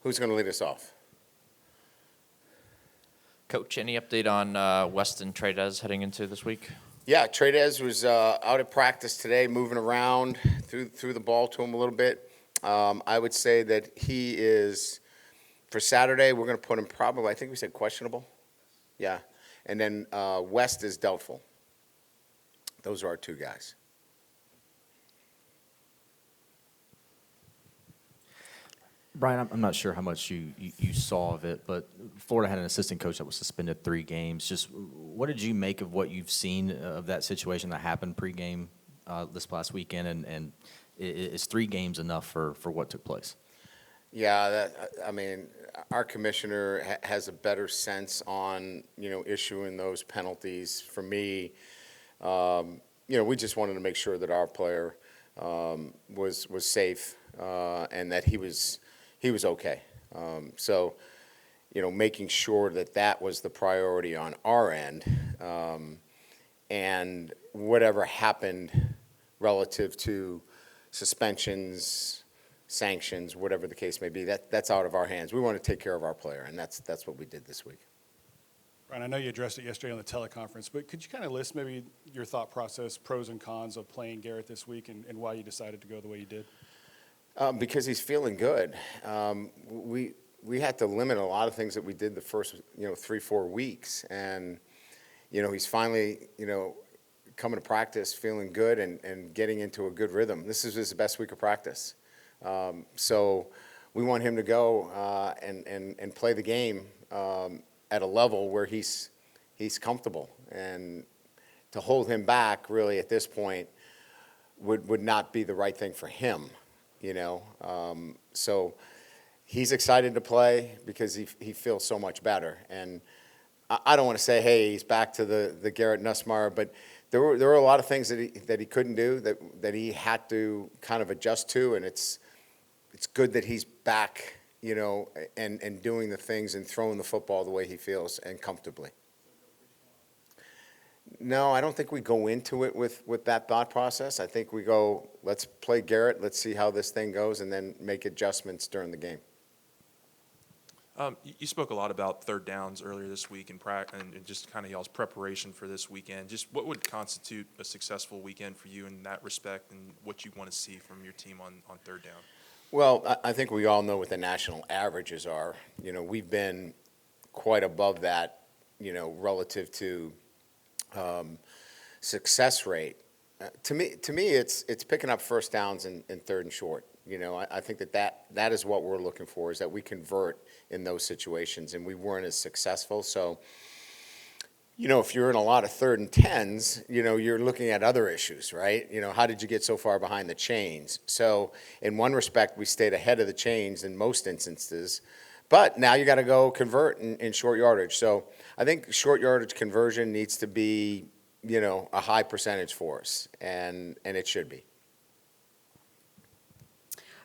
Who's going to lead us off? Coach, any update on Weston Tradez heading into this week? Yeah, Tradez was out at practice today, moving around, threw the ball to him a little bit. I would say that he is, for Saturday, we're going to put him probably, I think we said questionable. Yeah. And then West is doubtful. Those are our two guys. Brian, I'm not sure how much you saw of it, but Florida had an assistant coach that was suspended 3 games. Just what did you make of what you've seen of that situation that happened pregame this past weekend, and is 3 games enough for what took place? Yeah, our commissioner has a better sense on, issuing those penalties. For me, we just wanted to make sure that our player was safe and that he was okay. So, making sure that was the priority on our end, and whatever happened relative to suspensions, sanctions, whatever the case may be, that's out of our hands. We want to take care of our player, and that's what we did this week. Brian, I know you addressed it yesterday on the teleconference, but could you kind of list maybe your thought process, pros and cons of playing Garrett this week, and why you decided to go the way you did? Because he's feeling good. We had to limit a lot of things that we did the first 3-4 weeks, and he's finally coming to practice feeling good and getting into a good rhythm. This is his best week of practice, so we want him to go and play the game at a level where he's comfortable, and to hold him back really at this point would not be the right thing for him. So he's excited to play because he feels so much better. And I don't want to say, hey, he's back to the Garrett Nussmeier, but there were a lot of things that he couldn't do that he had to kind of adjust to, and it's good that he's back, and doing the things and throwing the football the way he feels and comfortably. No, I don't think we go into it with that thought process. I think we go, let's play Garrett, let's see how this thing goes, and then make adjustments during the game. You spoke a lot about third downs earlier this week and just kind of y'all's preparation for this weekend. Just what would constitute a successful weekend for you in that respect, and what you want to see from your team on third down? Well, I think we all know what the national averages are. We've been quite above that, relative to success rate. To me, it's picking up first downs and third and short. I think that is what we're looking for, is that we convert in those situations, and we weren't as successful. So, if you're in a lot of 3rd and 10s, you're looking at other issues, right? How did you get so far behind the chains? So, in one respect, we stayed ahead of the chains in most instances. But now you got to go convert in short yardage. So I think short yardage conversion needs to be, a high percentage for us, and it should be.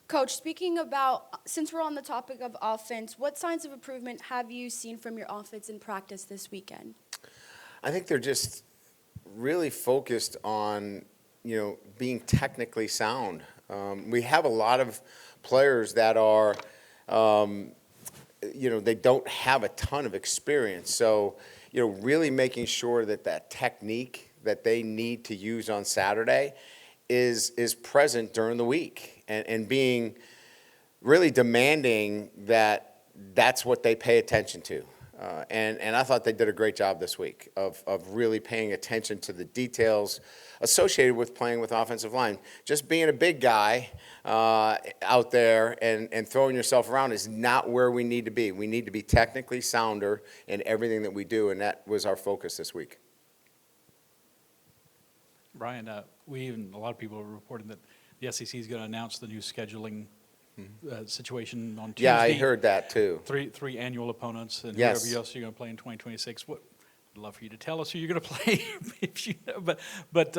Coach, speaking about, since we're on the topic of offense, what signs of improvement have you seen from your offense in practice this weekend? I think they're just really focused on, being technically sound. We have a lot of players that are, they don't have a ton of experience. So, really making sure that technique that they need to use on Saturday is present during the week, and being really demanding that that's what they pay attention to. And I thought they did a great job this week of really paying attention to the details associated with playing with offensive line. Just being a big guy out there and throwing yourself around is not where we need to be. We need to be technically sounder in everything that we do, and that was our focus this week. Brian, a lot of people are reporting that the SEC is going to announce the new scheduling situation on Tuesday. Yeah, I heard that too. Three annual opponents, and Yes. whoever else you're going to play in 2026. I'd love for you to tell us who you're going to play, if you know. But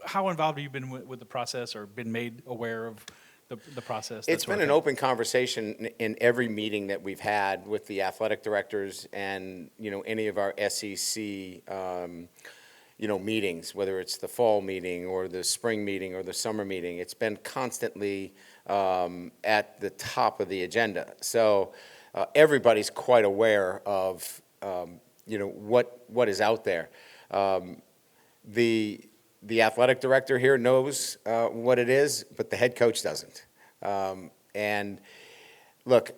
how involved have you been with the process, or been made aware of the process? It's been an open conversation in every meeting that we've had with the athletic directors and any of our SEC meetings, whether it's the fall meeting or the spring meeting or the summer meeting. It's been constantly at the top of the agenda. So everybody's quite aware of, what is out there. The athletic director here knows what it is, but the head coach doesn't. And look,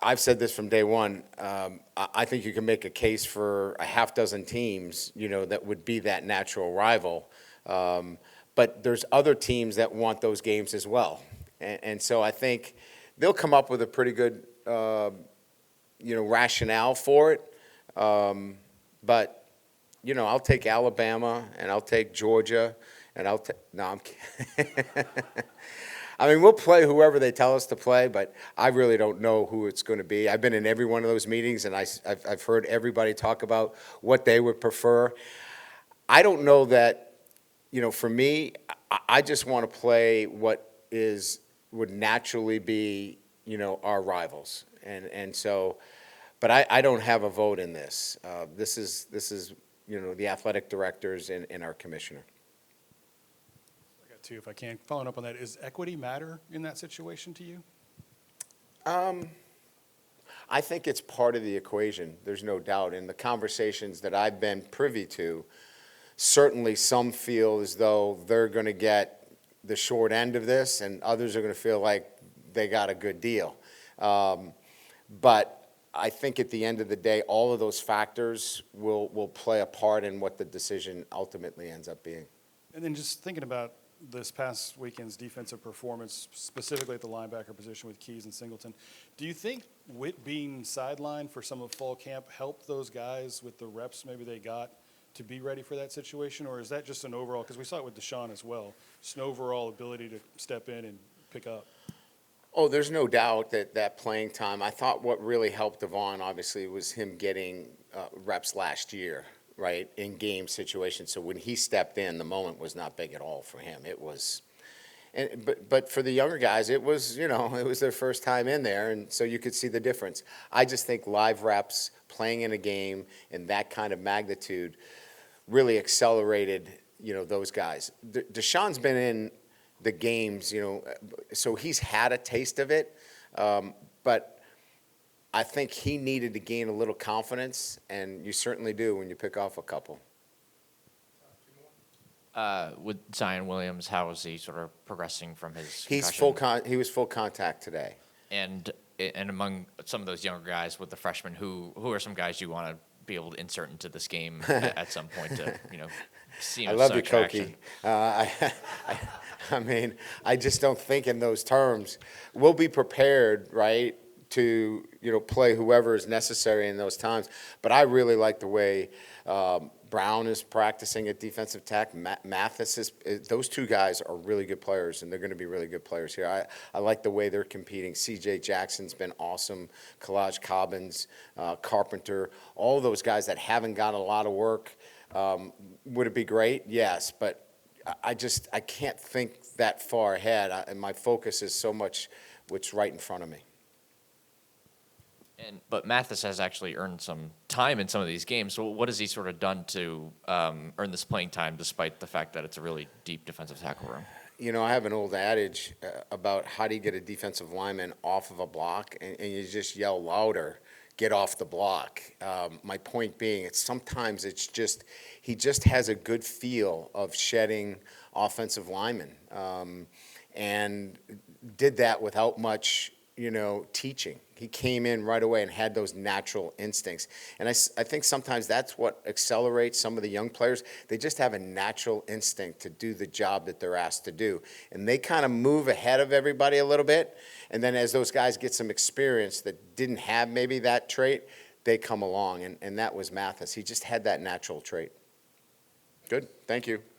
I've said this from day one. I think you can make a case for a half dozen teams, that would be that natural rival. But there's other teams that want those games as well. And so I think they'll come up with a pretty good, rationale for it. But, I'll take Alabama and I'll take Georgia and no, I'm kidding. I mean, we'll play whoever they tell us to play, but I really don't know who it's going to be. I've been in every one of those meetings, and I've heard everybody talk about what they would prefer. I don't know that, for me, I just want to play what would naturally be, our rivals. And so, but I don't have a vote in this. This is the athletic directors and our commissioner. I got two, if I can. Following up on that, is equity matter in that situation to you? I think it's part of the equation, there's no doubt. In the conversations that I've been privy to, certainly some feel as though they're going to get the short end of this, and others are going to feel like they got a good deal. But I think at the end of the day, all of those factors will play a part in what the decision ultimately ends up being. And then just thinking about this past weekend's defensive performance, specifically at the linebacker position with Keys and Singleton, do you think Witt being sidelined for some of fall camp helped those guys with the reps maybe they got to be ready for that situation? Or is that just an overall, because we saw it with Deshaun as well, just an overall ability to step in and pick up? Oh, there's no doubt that playing time, I thought what really helped Devon, obviously, was him getting reps last year, right, in game situations. So when he stepped in, the moment was not big at all for him. It was, but for the younger guys, it was, it was their first time in there, and so you could see the difference. I just think live reps, playing in a game in that kind of magnitude really accelerated, those guys. Deshaun's been in the games, so he's had a taste of it, but I think he needed to gain a little confidence, and you certainly do when you pick off a couple. With Zion Williams, how is he sort of progressing from his He's concussion? he was full contact today. And among some of those younger guys with the freshmen, who are some guys you want to be able to insert into this game at some point to, see I him love you, start Koki. traction? I mean, I just don't think in those terms. We'll be prepared, right, to, play whoever is necessary in those times. But I really like the way Brown is practicing at defensive tack. Mathis those two guys are really good players, and they're going to be really good players here. I like the way they're competing. C.J. Jackson's been awesome. Kalaj Cobbins, Carpenter, all those guys that haven't got a lot of work. Would it be great? Yes, but I can't think that far ahead, and my focus is so much what's right in front of me. But Mathis has actually earned some time in some of these games. So what has he sort of done to earn this playing time, despite the fact that it's a really deep defensive tackle room? I have an old adage about how do you get a defensive lineman off of a block, and you just yell louder, get off the block. My point being, sometimes he just has a good feel of shedding offensive linemen, and did that without much, teaching. He came in right away and had those natural instincts. And I think sometimes that's what accelerates some of the young players. They just have a natural instinct to do the job that they're asked to do. And they kind of move ahead of everybody a little bit. And then as those guys get some experience that didn't have maybe that trait, they come along. And that was Mathis. He just had that natural trait. Good. Thank you.